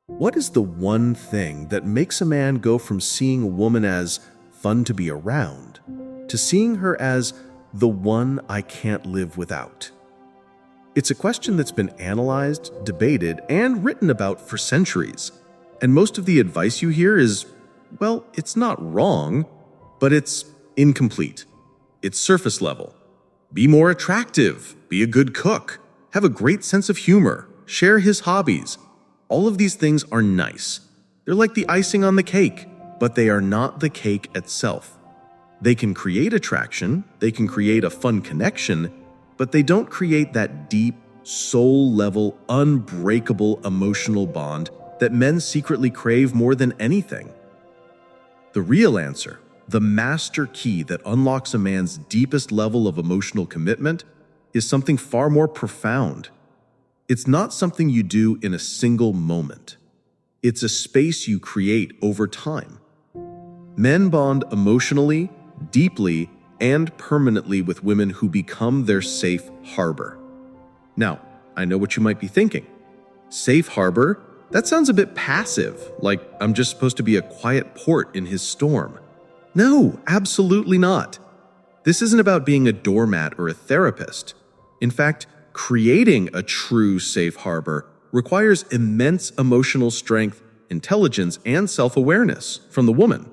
What is the one thing that makes a man go from seeing a woman as fun to be around to seeing her as the one I can't live without? It's a question that's been analyzed, debated, and written about for centuries. And most of the advice you hear is, well, it's not wrong, but it's incomplete. It's surface level. Be more attractive, be a good cook, have a great sense of humor, share his hobbies. All of these things are nice. They're like the icing on the cake, but they are not the cake itself. They can create attraction, they can create a fun connection, but they don't create that deep, soul-level, unbreakable emotional bond that men secretly crave more than anything. The real answer, the master key that unlocks a man's deepest level of emotional commitment, is something far more profound. It's not something you do in a single moment. It's a space you create over time. Men bond emotionally, deeply, and permanently with women who become their safe harbor. Now, I know what you might be thinking. Safe harbor? That sounds a bit passive, like I'm just supposed to be a quiet port in his storm. No, absolutely not. This isn't about being a doormat or a therapist. In fact, creating a true safe harbor requires immense emotional strength, intelligence, and self-awareness from the woman.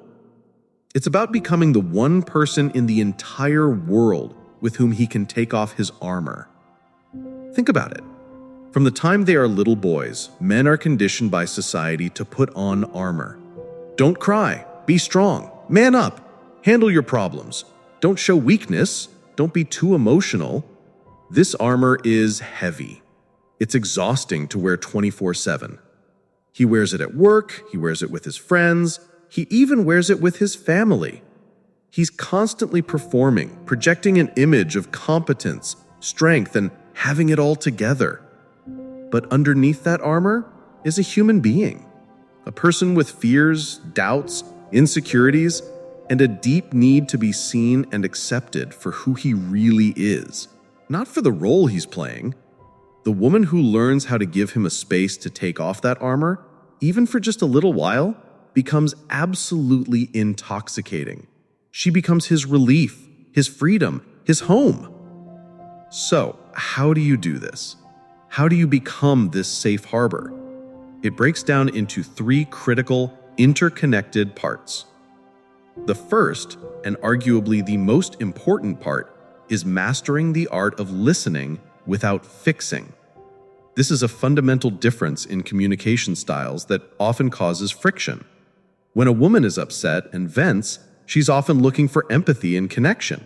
It's about becoming the one person in the entire world with whom he can take off his armor. Think about it. From the time they are little boys, men are conditioned by society to put on armor. Don't cry, be strong, man up, handle your problems, don't show weakness, don't be too emotional. This armor is heavy. It's exhausting to wear 24/7. He wears it at work, he wears it with his friends, he even wears it with his family. He's constantly performing, projecting an image of competence, strength, and having it all together. But underneath that armor is a human being, a person with fears, doubts, insecurities, and a deep need to be seen and accepted for who he really is, not for the role he's playing. The woman who learns how to give him a space to take off that armor, even for just a little while, becomes absolutely intoxicating. She becomes his relief, his freedom, his home. So, how do you do this? How do you become this safe harbor? It breaks down into three critical, interconnected parts. The first, and arguably the most important part, is mastering the art of listening without fixing. This is a fundamental difference in communication styles that often causes friction. When a woman is upset and vents, she's often looking for empathy and connection.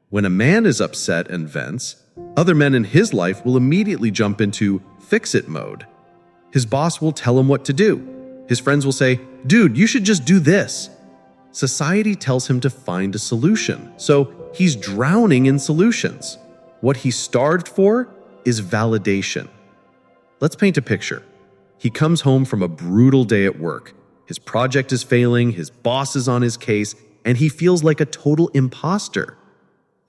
When a man is upset and vents, other men in his life will immediately jump into fix-it mode. His boss will tell him what to do. His friends will say, "Dude, you should just do this." Society tells him to find a solution, so he's drowning in solutions. What he's starved for is validation. Let's paint a picture. He comes home from a brutal day at work. His project is failing, his boss is on his case, and he feels like a total imposter.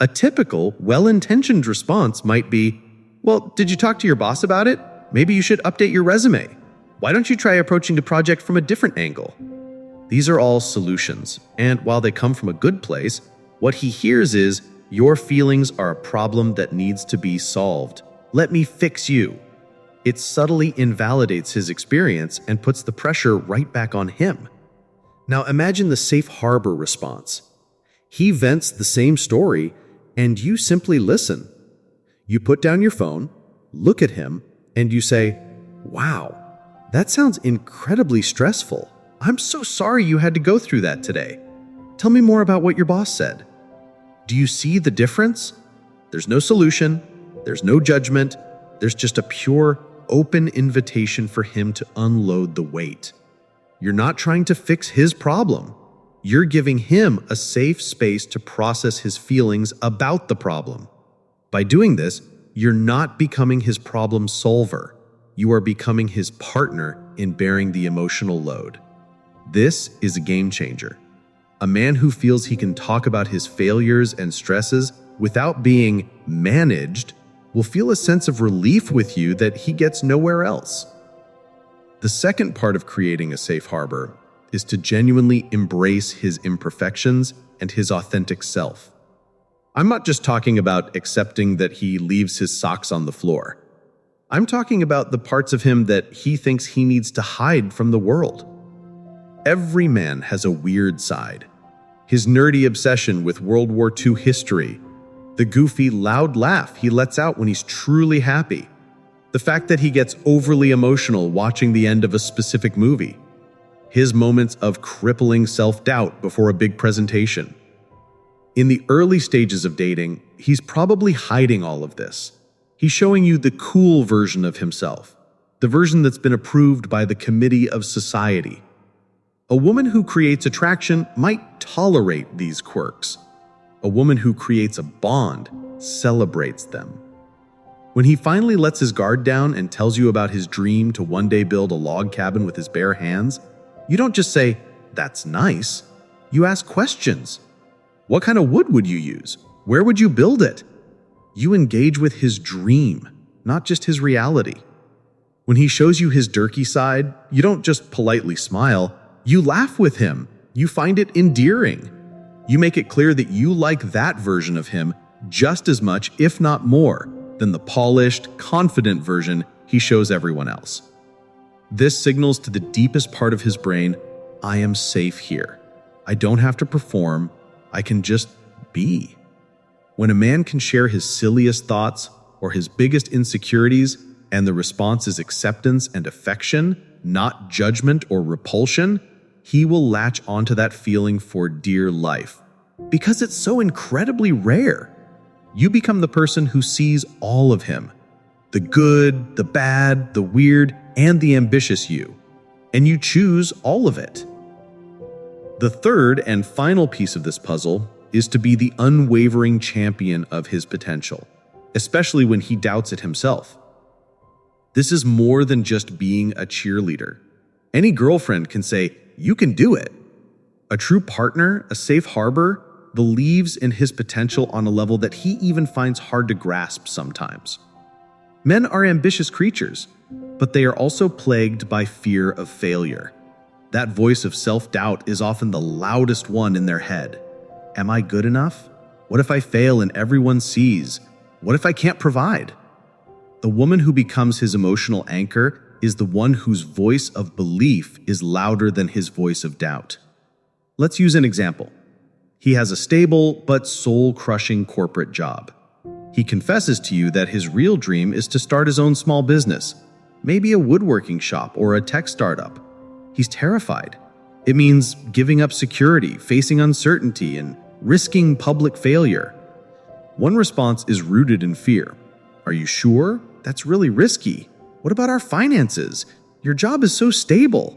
A typical, well-intentioned response might be, "Well, did you talk to your boss about it? Maybe you should update your resume. Why don't you try approaching the project from a different angle?" These are all solutions, and while they come from a good place, what he hears is, "Your feelings are a problem that needs to be solved. Let me fix you." It subtly invalidates his experience and puts the pressure right back on him. Now imagine the safe harbor response. He vents the same story, and you simply listen. You put down your phone, look at him, and you say, "Wow, that sounds incredibly stressful. I'm so sorry you had to go through that today. Tell me more about what your boss said." Do you see the difference? There's no solution, there's no judgment, there's just a pure, open invitation for him to unload the weight. You're not trying to fix his problem. You're giving him a safe space to process his feelings about the problem. By doing this, you're not becoming his problem solver. You are becoming his partner in bearing the emotional load. This is a game changer. A man who feels he can talk about his failures and stresses without being managed will feel a sense of relief with you that he gets nowhere else. The second part of creating a safe harbor is to genuinely embrace his imperfections and his authentic self. I'm not just talking about accepting that he leaves his socks on the floor. I'm talking about the parts of him that he thinks he needs to hide from the world. Every man has a weird side. His nerdy obsession with World War II history, the goofy, loud laugh he lets out when he's truly happy, the fact that he gets overly emotional watching the end of a specific movie, his moments of crippling self-doubt before a big presentation. In the early stages of dating, he's probably hiding all of this. He's showing you the cool version of himself, the version that's been approved by the committee of society. A woman who creates attraction might tolerate these quirks. A woman who creates a bond celebrates them. When he finally lets his guard down and tells you about his dream to one day build a log cabin with his bare hands, you don't just say, "That's nice." You ask questions. What kind of wood would you use? Where would you build it? You engage with his dream, not just his reality. When he shows you his dirty side, you don't just politely smile. You laugh with him. You find it endearing. You make it clear that you like that version of him just as much, if not more, than the polished, confident version he shows everyone else. This signals to the deepest part of his brain, I am safe here. I don't have to perform. I can just be. When a man can share his silliest thoughts or his biggest insecurities, and the response is acceptance and affection, not judgment or repulsion, he will latch onto that feeling for dear life. Because it's so incredibly rare. You become the person who sees all of him. The good, the bad, the weird, and the ambitious you. And you choose all of it. The third and final piece of this puzzle is to be the unwavering champion of his potential, especially when he doubts it himself. This is more than just being a cheerleader. Any girlfriend can say, "You can do it." A true partner, a safe harbor, believes in his potential on a level that he even finds hard to grasp sometimes. Men are ambitious creatures, but they are also plagued by fear of failure. That voice of self-doubt is often the loudest one in their head. Am I good enough? What if I fail and everyone sees? What if I can't provide? The woman who becomes his emotional anchor is the one whose voice of belief is louder than his voice of doubt. Let's use an example. He has a stable but soul-crushing corporate job. He confesses to you that his real dream is to start his own small business, maybe a woodworking shop or a tech startup. He's terrified. It means giving up security, facing uncertainty, and risking public failure. One response is rooted in fear. Are you sure? That's really risky. What about our finances? Your job is so stable.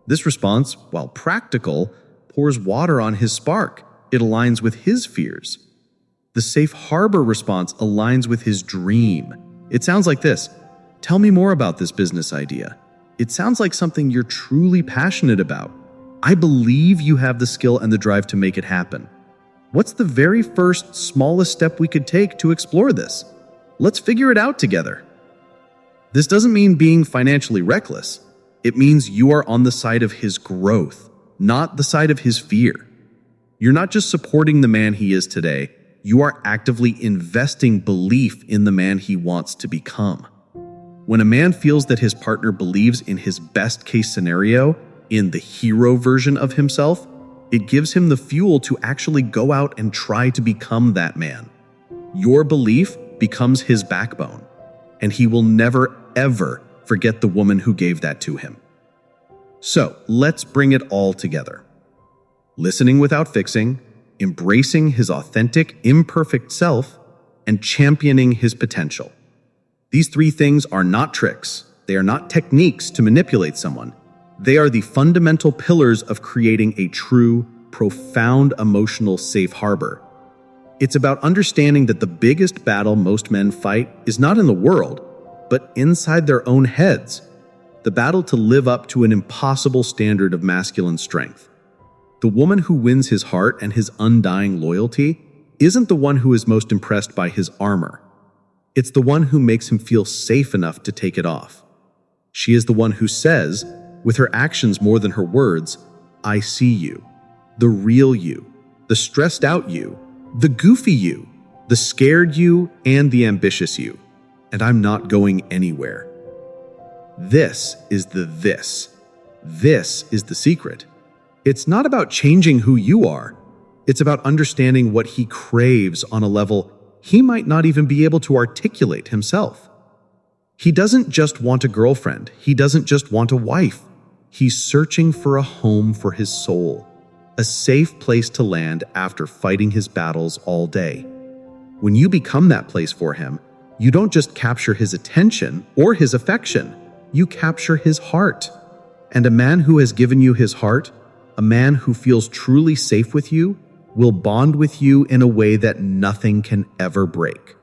This response, while practical, pours water on his spark. It aligns with his fears. The safe harbor response aligns with his dream. It sounds like this. Tell me more about this business idea. It sounds like something you're truly passionate about. I believe you have the skill and the drive to make it happen. What's the very first, smallest step we could take to explore this? Let's figure it out together. This doesn't mean being financially reckless. It means you are on the side of his growth, not the side of his fear. You're not just supporting the man he is today, you are actively investing belief in the man he wants to become. When a man feels that his partner believes in his best-case scenario, in the hero version of himself, it gives him the fuel to actually go out and try to become that man. Your belief becomes his backbone, and he will never, ever forget the woman who gave that to him. So, let's bring it all together. Listening without fixing, embracing his authentic, imperfect self, and championing his potential. These three things are not tricks. They are not techniques to manipulate someone. They are the fundamental pillars of creating a true, profound emotional safe harbor. It's about understanding that the biggest battle most men fight is not in the world, but inside their own heads. The battle to live up to an impossible standard of masculine strength. The woman who wins his heart and his undying loyalty isn't the one who is most impressed by his armor. It's the one who makes him feel safe enough to take it off. She is the one who says, with her actions more than her words, I see you, the real you, the stressed out you, the goofy you, the scared you, and the ambitious you, and I'm not going anywhere. This is the this. This is the secret. It's not about changing who you are. It's about understanding what he craves on a level he might not even be able to articulate himself. He doesn't just want a girlfriend. He doesn't just want a wife. He's searching for a home for his soul, a safe place to land after fighting his battles all day. When you become that place for him, you don't just capture his attention or his affection, you capture his heart. And a man who has given you his heart, a man who feels truly safe with you, will bond with you in a way that nothing can ever break.